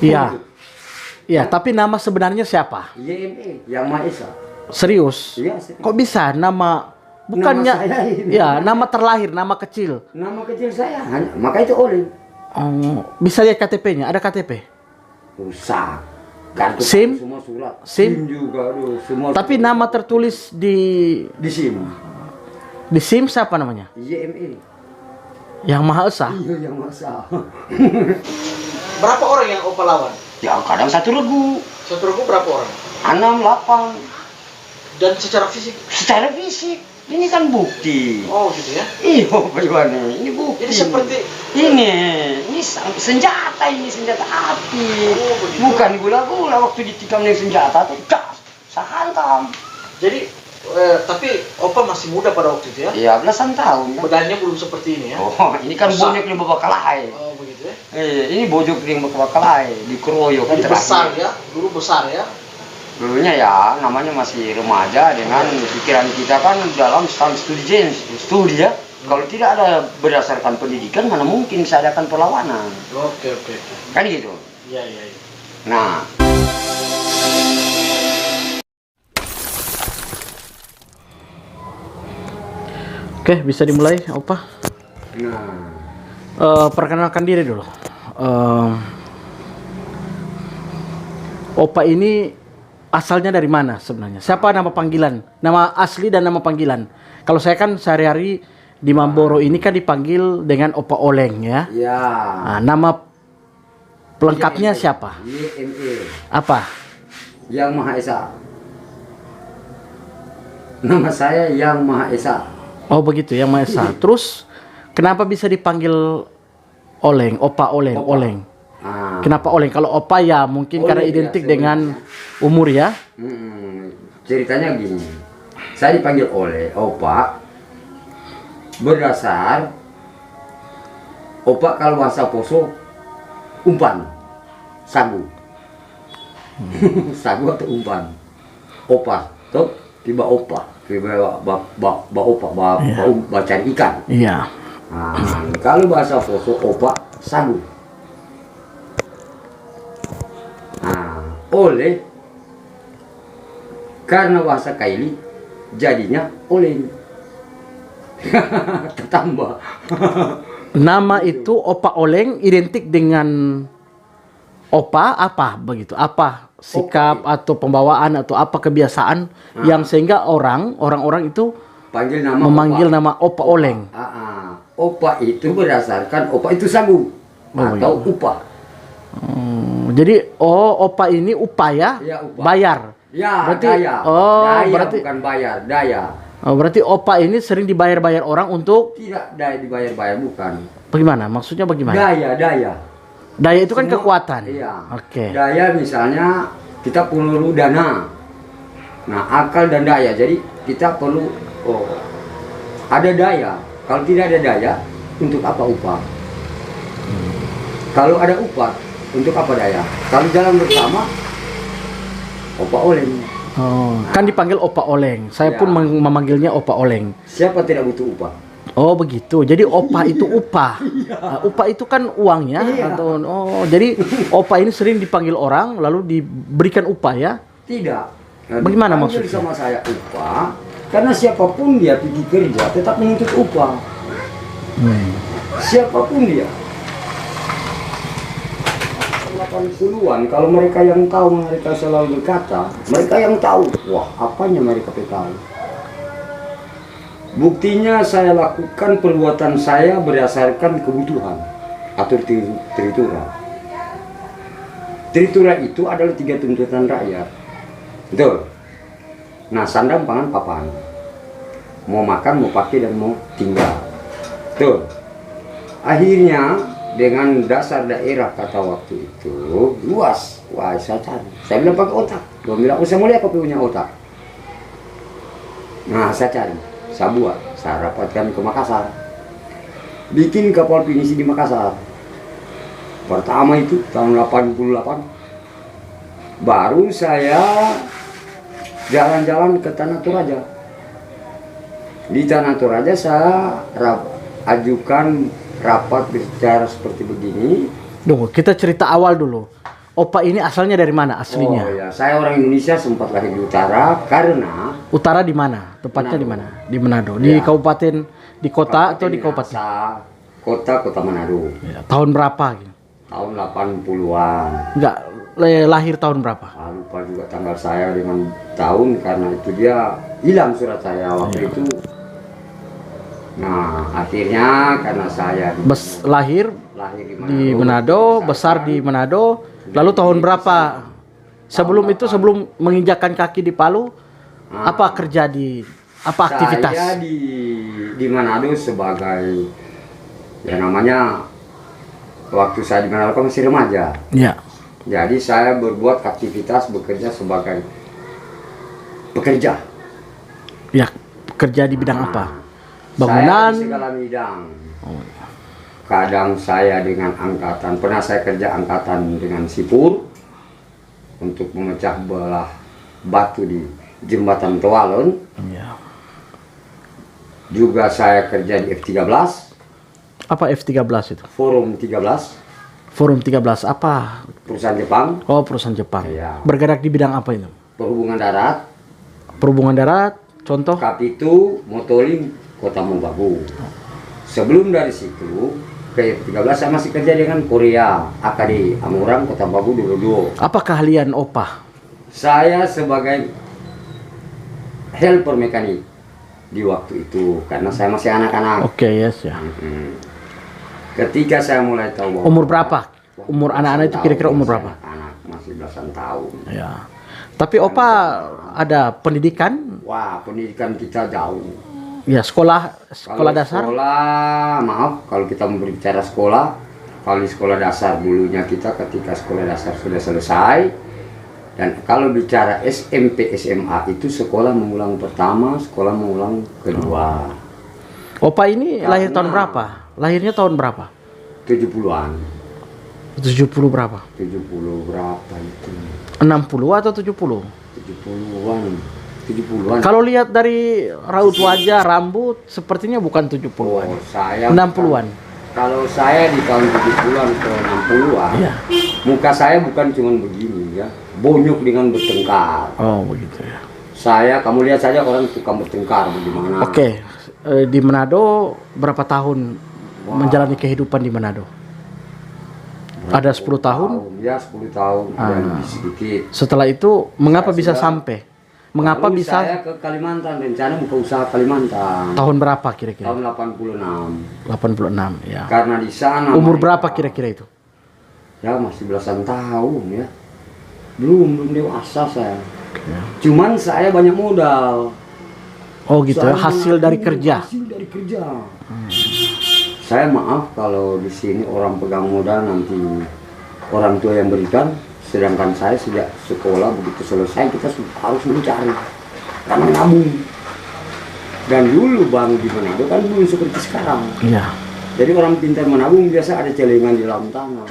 Iya. Iya, tapi nama sebenarnya siapa? YME, Yang Maha Esa. Serius? Iya, serius. Kok bisa nama bukannya Nama saya ini. ya, nama terlahir, nama kecil. Nama kecil saya, maka itu Oleng. Oh, bisa lihat KTP-nya? Ada KTP? Rusak. Kartu SIM? semua surat. SIM? Juga, aduh, semua. Tapi surat. nama tertulis Di SIM. di SIM siapa namanya? YME. Yang Maha Esa. Iya, Yang Maha Esa. Berapa orang yang Opa lawan? Ya kadang satu regu, Satu regu berapa orang? 6, 8. Dan secara fisik? Secara fisik, ini kan bukti. Oh gitu ya? Iya, bagaimana? Ini bukti. Jadi seperti ini senjata, ini senjata api. Oh, begitu. Bukan gula-gula waktu ditikam dengan senjata tuh, cas, saya hantam. jadi tapi Opa masih muda pada waktu itu ya? Iya, belasan tahun. Kan? Badannya belum seperti ini ya? Oh, ini kan Besar. bonyok di babak kalai. Oh begitu ya? Ini bojok di babak kalai, dikeroyok kan Jadi besar ya? Dulu besar ya? Dulunya ya, namanya masih remaja dengan pikiran kita kan dalam studi ya. Kalau tidak ada berdasarkan pendidikan, mana mungkin saya adakan perlawanan. Oke. Kan gitu. Iya. Nah, Oke, bisa dimulai, Opa. Perkenalkan diri dulu. Opa ini asalnya dari mana sebenarnya? Siapa nama panggilan? Nama asli dan nama panggilan. Kalau saya kan sehari-hari di Mamboro ini kan dipanggil dengan Opa Oleng ya. ya. Nah, nama lengkapnya siapa? YME, Apa? Yang Maha Esa. Nama saya Yang Maha Esa. Oh begitu, Yang Maha Esa. Terus kenapa bisa dipanggil Oleng, Opa Oleng, Opa. Oleng? Ah, Kenapa Oleng? Kalau Opa ya mungkin Oleng karena ya, identik saya dengan umur ya. Ceritanya gini, saya dipanggil oleh Opa berdasar Opa kalau bahasa Poso umpan, sagu, sagu atau umpan, Opa, tuh tiba Opa, tiba cari ikan. Iya. Nah, kalau bahasa Poso Opa sagu. Nah, oleh karena bahasa Kaili jadinya Oleng. Tertambah. Nama itu Opa Oleng identik dengan Opa apa begitu? Apa sikap atau pembawaan atau apa kebiasaan yang sehingga orang-orang itu Panggil nama memanggil Opa. nama Opa Oleng. Opa itu berdasarkan Opa itu sagu atau upah. Jadi Opa ini upaya Iya, upah. bayar. Ya, Berarti daya. Daya berarti bukan bayar, daya. berarti Opa ini sering dibayar-bayar orang untuk Tidak daya dibayar-bayar bukan. bagaimana? Maksudnya bagaimana? Daya. Daya itu kan Semua- kekuatan. Iya. Oke. Daya misalnya kita perlu dana. Nah, akal dan daya. Jadi kita perlu ada daya. Kalau tidak ada daya, untuk apa upah? Kalau ada upah, untuk apa daya? Kalau jalan bersama, Opa Oleng. Oh, kan dipanggil Opa Oleng. Saya Ya. pun memanggilnya Opa Oleng. Siapa tidak butuh upah? Oh begitu. Jadi Opa itu upah. Nah, upah itu kan uangnya Iya. atau jadi Opa ini sering dipanggil orang lalu diberikan upah ya. Tidak. Nah, Bagaimana dipanggil maksudnya? sama saya upah, karena siapapun dia pergi kerja tetap menuntut upah. Siapapun dia. 80-an, kalau mereka yang tahu, mereka selalu berkata, mereka yang tahu, wah apanya mereka tahu. Buktinya saya lakukan perbuatan saya berdasarkan kebutuhan atau teritura. Teritura itu adalah 3 tuntutan rakyat. Betul. Nah, sandang, pangan, papan. Mau makan, mau pakai, dan mau tinggal. Betul. Akhirnya dengan dasar daerah kata waktu itu luas. Wah, saya cari. Saya bilang pakai otak. Dia bilang, saya mau lihat kopi punya otak. Nah, saya cari. Saya buat. Saya rapatkan ke Makassar. Bikin kapal pinisi di Makassar. Pertama itu tahun 88. Baru saya jalan-jalan ke Tanah Toraja. Di Tanah Toraja saya ajukan rapat bicara seperti begini. Kita cerita awal dulu. Opa ini asalnya dari mana Oh aslinya? ya, saya orang Indonesia, sempat lahir di utara karena Utara di mana? Tepatnya di mana? Di Manado. Di Ya. kabupaten, di kota atau di kabupaten? Minahasa, kota Manado. Ya, tahun berapa? Gitu? Tahun 80-an. Enggak, lahir tahun berapa? Lupa juga tanggal saya dengan tahun, karena itu dia hilang surat saya waktu itu. Nah, akhirnya karena saya Lahir lahir di Manado, besar di Manado. Lalu tahun berapa? Sebelum itu, sebelum menginjakkan kaki di Palu, apa kerja di apa aktivitas? Saya di Manado sebagai, ya namanya, waktu saya di Manado kan masih remaja. Ya. Jadi saya berbuat aktivitas bekerja sebagai pekerja. Ya, kerja di bidang apa? Bangunan. Saya di segala bidang. Kadang saya dengan angkatan, pernah saya kerja angkatan dengan sipur untuk memecah belah batu di jembatan Toalon. Ya. Juga saya kerja di F13, Apa F13 itu? Forum 13, Forum 13 apa? perusahaan Jepang, Oh, perusahaan Jepang. Iya. Bergerak di bidang apa itu? perhubungan darat, Perhubungan darat, contoh? Kapitu, Motoling, Kota Mobagu. Sebelum dari situ ke F13 saya masih kerja dengan Korea, AKD, Amurang, Kota Mobagu, dulu. Apa keahlian Opa? Saya sebagai helper mekanik di waktu itu, karena saya masih anak-anak. Oke, yes ya. Ketika saya mulai tahu bahwa Umur berapa? Umur anak-anak itu kira-kira umur berapa? Anak masih belasan tahun. Ya. Tapi Opa ada pendidikan? Wah, pendidikan kita jauh. Ya, sekolah Kalau dasar? Sekolah, maaf, kalau kita mau berbicara sekolah, kalau di sekolah dasar dulunya kita ketika sekolah dasar sudah selesai, dan kalau bicara SMP, SMA itu sekolah mengulang pertama, sekolah mengulang kedua. Opa ini lahir tahun Karena- berapa? Lahirnya tahun berapa? 70-an. 70 berapa? 70 berapa itu? 60 atau 70? 70-an. 70-an. Kalau lihat dari raut wajah, rambut, sepertinya bukan 70-an. Oh, saya 60-an. Kalau saya di tahun 70-an ke 60-an, Iya. muka saya bukan cuma begini ya, bonyok dengan bertengkar. Oh, begitu ya. Saya, kamu lihat saja orang tukang bertengkar bagaimana. Oke, di Manado berapa tahun menjalani kehidupan di Manado? Ada 10 tahun? Ya, 10 tahun dan lebih sedikit. Setelah itu, mengapa Saya bisa sudah- sampai? Mengapa Lalu bisa saya ke Kalimantan, rencana buka usaha Kalimantan. tahun berapa kira-kira? Tahun 86. 86 ya. Karena di sana Umur mereka- berapa kira-kira itu? Ya, masih belasan tahun ya. Belum dewasa saya. Ya. Cuman saya banyak modal. Oh gitu ya, Saya hasil dari menabung, kerja. Hasil dari kerja. Saya maaf kalau di sini orang pegang modal nanti orang tua yang berikan, sedangkan saya sejak sekolah begitu selesai kita harus mencari dan menabung. Dan dulu bank di Manado kan belum seperti sekarang. Iya. Jadi orang pintar menabung biasa ada celengan di dalam tanah.